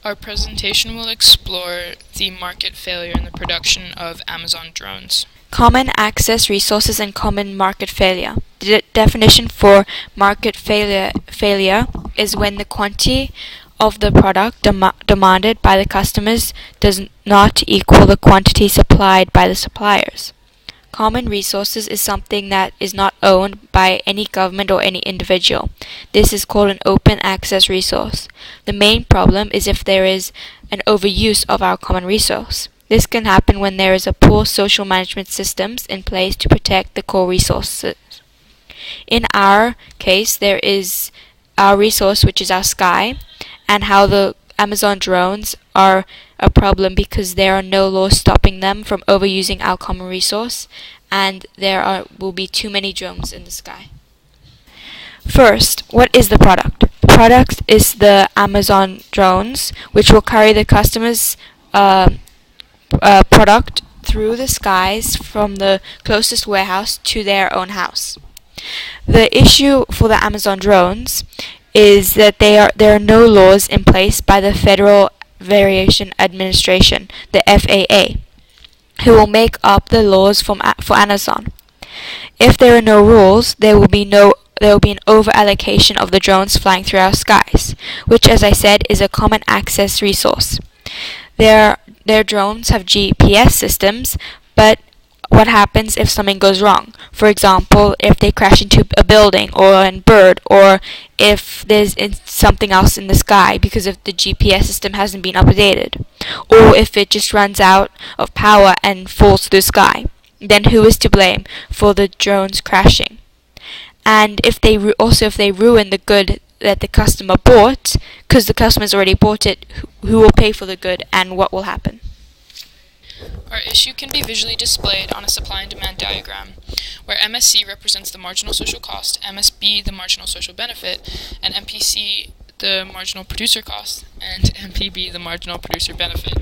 Our presentation will explore the market failure in the production of Amazon drones. Common access resources and common market failure. The definition for market failure is when the quantity of the product demanded by the customers does not equal the quantity supplied by the suppliers. Common resources is something that is not owned by any government or any individual. This is called an open access resource. The main problem is if there is an overuse of our common resource. This can happen when there is a poor social management systems in place to protect the core resources. In our case, there is our resource, which is our sky, and how the Amazon drones are a problem because there are no laws stopping them from overusing our common resource, and will be too many drones in the sky. First, what is the product? The product is the Amazon drones, which will carry the customer's product through the skies from the closest warehouse to their own house. The issue for the Amazon drones is that there are no laws in place by the Federal Aviation Administration, the FAA, who will make up the laws for Amazon. If there are no rules, there will be an over-allocation of the drones flying through our skies, which, as I said, is a common access resource. Their drones have GPS systems, but what happens if something goes wrong? For example, if they crash into a building or a bird, or if there's something else in the sky because if the GPS system hasn't been updated, or if it just runs out of power and falls to the sky, then who is to blame for the drones crashing? And if they ruin the good that the customer bought, because the customer's already bought it, who will pay for the good and what will happen? Our issue can be visually displayed on a supply and demand diagram, where MSC represents the marginal social cost, MSB the marginal social benefit, and MPC the marginal producer cost, and MPB the marginal producer benefit.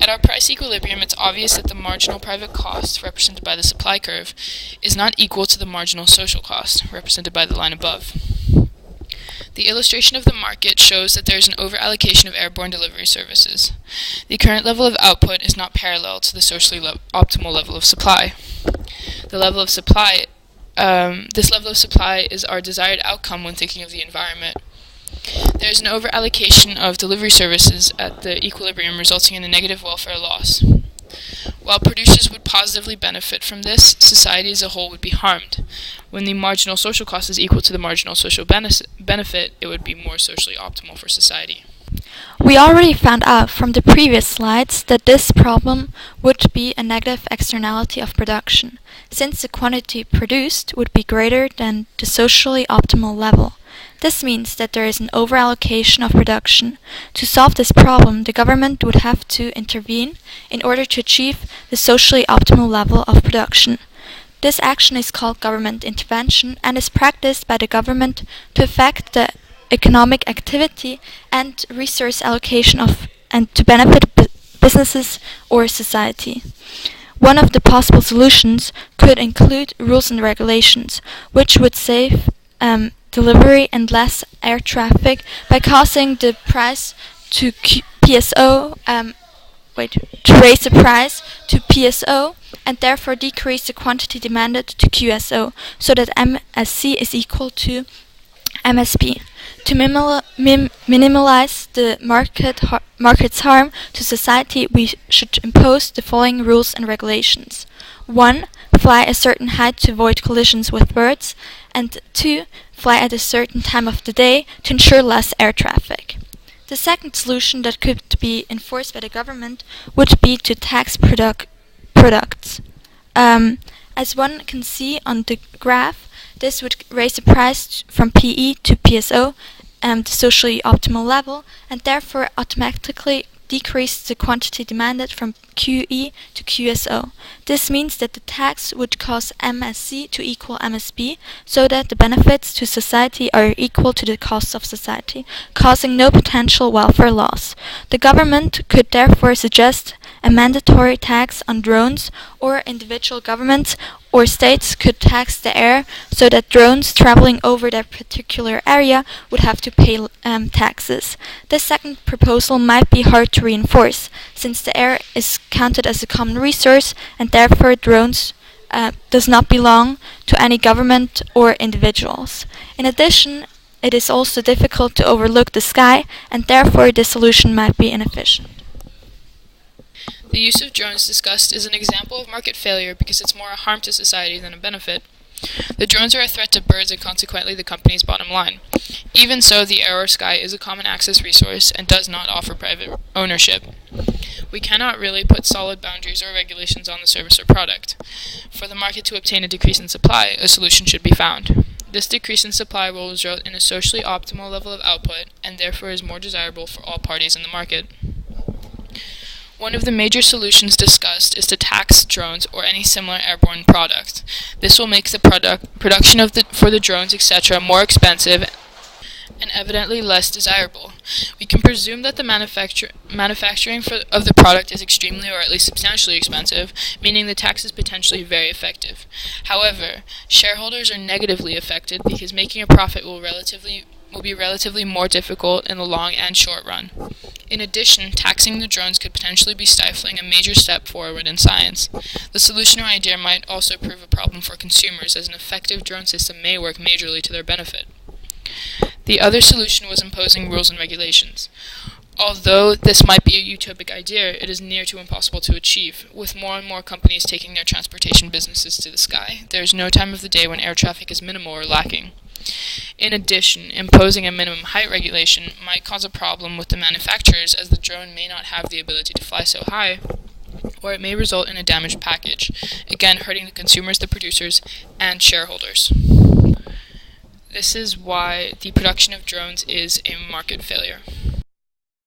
At our price equilibrium, it's obvious that the marginal private cost, represented by the supply curve, is not equal to the marginal social cost, represented by the line above. The illustration of the market shows that there is an over-allocation of airborne delivery services. The current level of output is not parallel to the socially optimal level of supply. This level of supply is our desired outcome when thinking of the environment. There is an over-allocation of delivery services at the equilibrium, resulting in a negative welfare loss. While producers would positively benefit from this, society as a whole would be harmed. When the marginal social cost is equal to the marginal social benefit, it would be more socially optimal for society. We already found out from the previous slides that this problem would be a negative externality of production, since the quantity produced would be greater than the socially optimal level. This means that there is an overallocation of production. To solve this problem, the government would have to intervene in order to achieve the socially optimal level of production. This action is called government intervention and is practiced by the government to affect the economic activity and resource allocation and to benefit businesses or society. One of the possible solutions could include rules and regulations, which would save delivery and less air traffic by causing the price to PSO, to raise the price to PSO and therefore decrease the quantity demanded to QSO, so that MSC is equal to MSP. To minimize the market's harm to society, we should impose the following rules and regulations. 1. Fly a certain height to avoid collisions with birds, and 2. Fly at a certain time of the day to ensure less air traffic. The second solution that could be enforced by the government would be to tax products. As one can see on the graph, this would raise the price from PE to PSO, the socially optimal level, and therefore automatically decrease the quantity demanded from QE to QSO. This means that the tax would cause MSC to equal MSB, so that the benefits to society are equal to the costs of society, causing no potential welfare loss. The government could therefore suggest a mandatory tax on drones, or individual governments or states could tax the air so that drones traveling over that particular area would have to pay taxes. This second proposal might be hard to reinforce, since the air is counted as a common resource and therefore drones does not belong to any government or individuals. In addition, it is also difficult to overlook the sky, and therefore this solution might be inefficient. The use of drones discussed is an example of market failure because it's more a harm to society than a benefit. The drones are a threat to birds and consequently the company's bottom line. Even so, the air or sky is a common access resource and does not offer private ownership. We cannot really put solid boundaries or regulations on the service or product. For the market to obtain a decrease in supply, a solution should be found. This decrease in supply will result in a socially optimal level of output and therefore is more desirable for all parties in the market. One of the major solutions discussed is to tax drones or any similar airborne product. This will make the production for the drones, etc., more expensive and evidently less desirable. We can presume that the manufacturing of the product is extremely or at least substantially expensive, meaning the tax is potentially very effective. However, shareholders are negatively affected because making a profit will be relatively more difficult in the long and short run. In addition, taxing the drones could potentially be stifling a major step forward in science. The solution or idea might also prove a problem for consumers, as an effective drone system may work majorly to their benefit. The other solution was imposing rules and regulations. Although this might be a utopic idea, it is near to impossible to achieve. With more and more companies taking their transportation businesses to the sky, there is no time of the day when air traffic is minimal or lacking. In addition, imposing a minimum height regulation might cause a problem with the manufacturers, as the drone may not have the ability to fly so high, or it may result in a damaged package, again hurting the consumers, the producers, and shareholders. This is why the production of drones is a market failure.